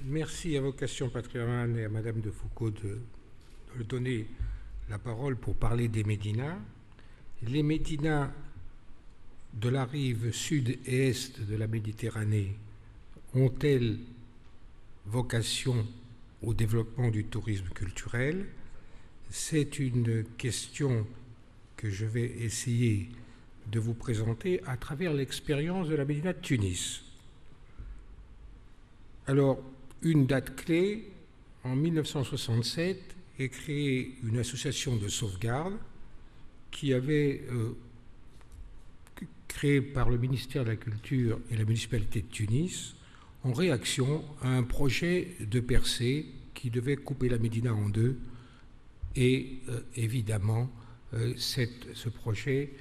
Merci à Vocation Patrimoine et à Madame de Foucauld de donner la parole pour parler des médinas. Les médinas de la rive sud et est de la Méditerranée ont-elles vocation au développement du tourisme culturel? C'est une question que je vais essayer de vous présenter à travers l'expérience de la médina de Tunis. Alors, une date clé, en 1967, est créée une association de sauvegarde qui avait créée par le ministère de la Culture et la municipalité de Tunis en réaction à un projet de percée qui devait couper la médina en deux. Et évidemment, ce projet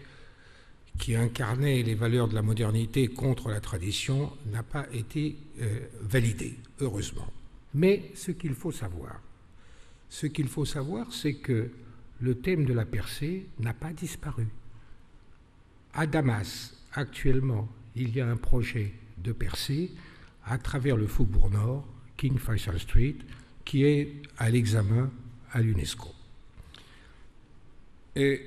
qui incarnait les valeurs de la modernité contre la tradition n'a pas été validé, heureusement. Mais ce qu'il faut savoir, c'est que le thème de la percée n'a pas disparu. À Damas, actuellement, il y a un projet de percée à travers le Faubourg Nord, King Faisal Street, qui est à l'examen à l'UNESCO. Et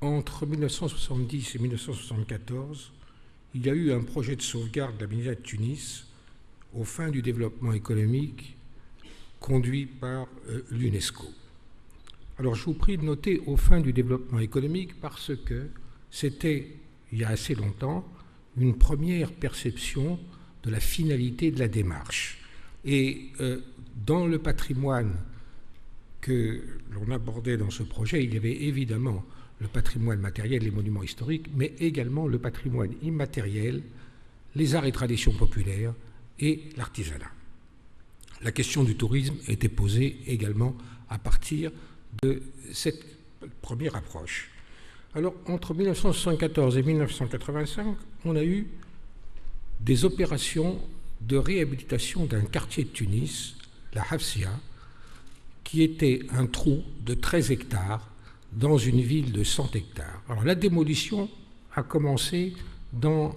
entre 1970 et 1974, il y a eu un projet de sauvegarde de la médina de Tunis aux fins du développement économique conduit par l'UNESCO. Alors je vous prie de noter aux fins du développement économique parce que c'était, il y a assez longtemps, une première perception de la finalité de la démarche. Et dans le patrimoine que l'on abordait dans ce projet, il y avait évidemment le patrimoine matériel, les monuments historiques, mais également le patrimoine immatériel, les arts et traditions populaires et l'artisanat. La question du tourisme était posée également à partir de cette première approche. Alors, entre 1974 et 1985, on a eu des opérations de réhabilitation d'un quartier de Tunis, la Hafsia, qui était un trou de 13 hectares dans une ville de 100 hectares. Alors la démolition a commencé en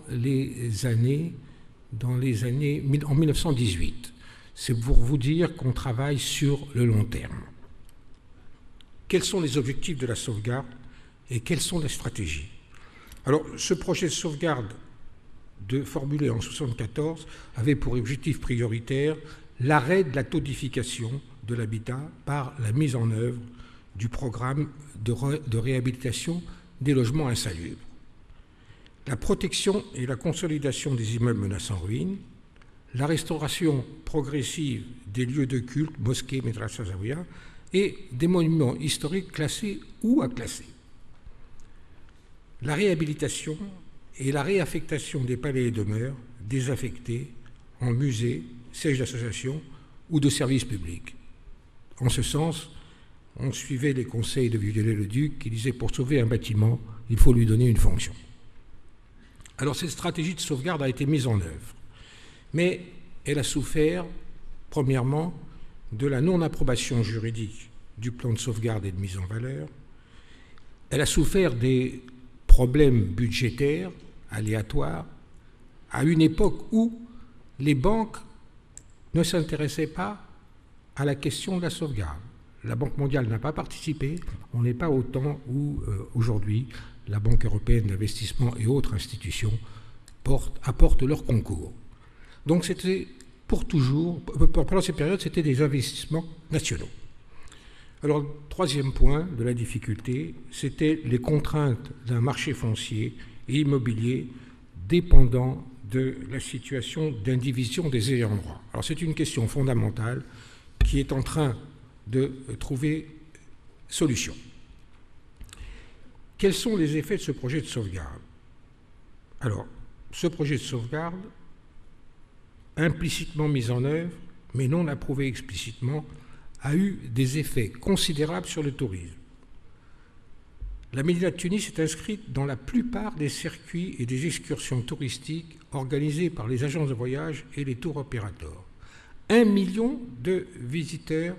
1918. C'est pour vous dire qu'on travaille sur le long terme. Quels sont les objectifs de la sauvegarde et quelles sont les stratégies? Alors ce projet de sauvegarde formulé en 1974 avait pour objectif prioritaire l'arrêt de la todification de l'habitat par la mise en œuvre du programme de réhabilitation des logements insalubres, la protection et la consolidation des immeubles menacés en ruine, la restauration progressive des lieux de culte, mosquées, médrasa, zaouïa, et des monuments historiques classés ou à classer. La réhabilitation et la réaffectation des palais et demeures désaffectés en musées, sièges d'associations ou de services publics. En ce sens, on suivait les conseils de Viollet-le-Duc qui disait pour sauver un bâtiment, il faut lui donner une fonction. Alors cette stratégie de sauvegarde a été mise en œuvre, mais elle a souffert, premièrement, de la non-approbation juridique du plan de sauvegarde et de mise en valeur. Elle a souffert des problèmes budgétaires aléatoires à une époque où les banques ne s'intéressaient pas à la question de la sauvegarde. La Banque mondiale n'a pas participé, on n'est pas au temps où aujourd'hui la Banque européenne d'investissement et autres institutions apportent leur concours. Donc c'était pour toujours, pendant ces périodes, c'était des investissements nationaux. Alors, le troisième point de la difficulté, c'était les contraintes d'un marché foncier et immobilier dépendant de la situation d'indivision des ayants droit. Alors c'est une question fondamentale qui est en train de trouver solution. Quels sont les effets de ce projet de sauvegarde? Alors, ce projet de sauvegarde, implicitement mis en œuvre, mais non approuvé explicitement, a eu des effets considérables sur le tourisme. La médina de Tunis est inscrite dans la plupart des circuits et des excursions touristiques organisées par les agences de voyage et les tours opérateurs. 1 million de visiteurs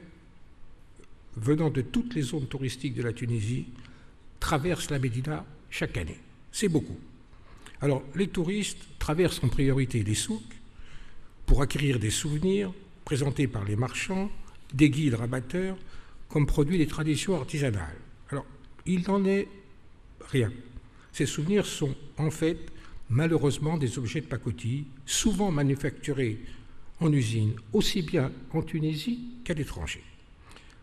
venant de toutes les zones touristiques de la Tunisie traversent la médina chaque année. C'est beaucoup. Alors, les touristes traversent en priorité les souks pour acquérir des souvenirs présentés par les marchands, des guides rabatteurs, comme produits des traditions artisanales. Alors, il n'en est rien. Ces souvenirs sont en fait malheureusement des objets de pacotille, souvent manufacturés en usine, aussi bien en Tunisie qu'à l'étranger.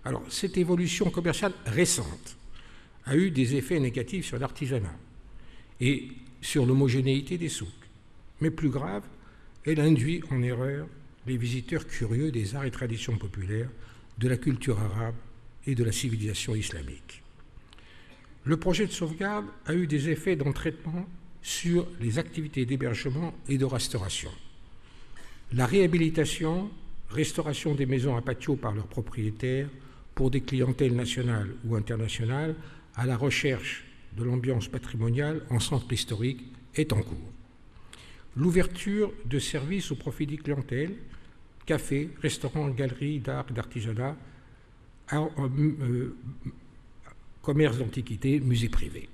Alors, cette évolution commerciale récente a eu des effets négatifs sur l'artisanat et sur l'homogénéité des souks. Mais plus grave, elle induit en erreur les visiteurs curieux des arts et traditions populaires, de la culture arabe et de la civilisation islamique. Le projet de sauvegarde a eu des effets d'entraînement sur les activités d'hébergement et de restauration. La réhabilitation, restauration des maisons à patio par leurs propriétaires pour des clientèles nationales ou internationales à la recherche de l'ambiance patrimoniale en centre historique est en cours. L'ouverture de services au profit des clientèles, cafés, restaurants, galeries d'art et d'artisanat, commerce d'antiquités, musées privés.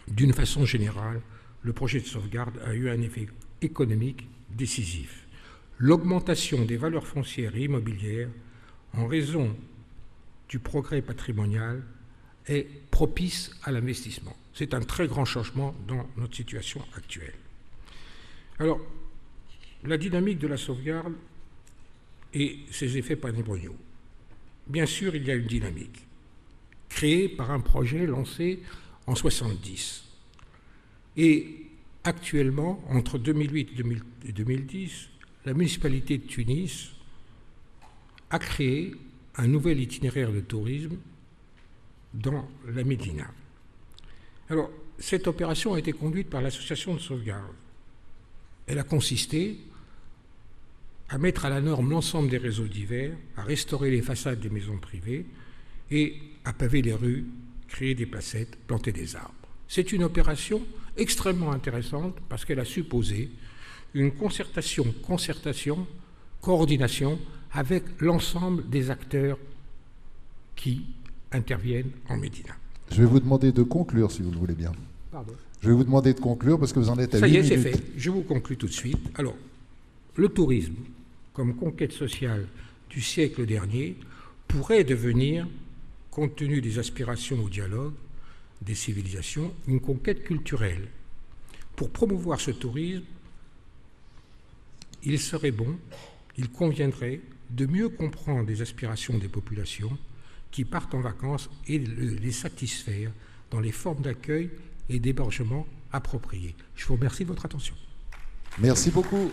D'une façon générale, le projet de sauvegarde a eu un effet économique décisif. L'augmentation des valeurs foncières et immobilières, en raison du progrès patrimonial, est propice à l'investissement. C'est un très grand changement dans notre situation actuelle. Alors, la dynamique de la sauvegarde et ses effets patrimoniaux. Bien sûr, il y a une dynamique créée par un projet lancé en 1970. Et actuellement, entre 2008 et 2010, la municipalité de Tunis a créé un nouvel itinéraire de tourisme dans la Médina. Alors, cette opération a été conduite par l'association de sauvegarde. Elle a consisté à mettre à la norme l'ensemble des réseaux divers, à restaurer les façades des maisons privées et à paver les rues, créer des placettes, planter des arbres. C'est une opération extrêmement intéressante parce qu'elle a supposé une coordination avec l'ensemble des acteurs qui interviennent en Médina. Je vais vous demander de conclure, si vous le voulez bien. Pardon. Je vais vous demander de conclure parce que vous en êtes à 8 minutes. Ça y est, c'est fait. Je vous conclue tout de suite. Alors, le tourisme, comme conquête sociale du siècle dernier, pourrait devenir, compte tenu des aspirations au dialogue des civilisations, une conquête culturelle. Pour promouvoir ce tourisme, il serait bon, il conviendrait de mieux comprendre les aspirations des populations qui partent en vacances et les satisfaire dans les formes d'accueil et d'hébergement appropriées. Je vous remercie de votre attention. Merci beaucoup.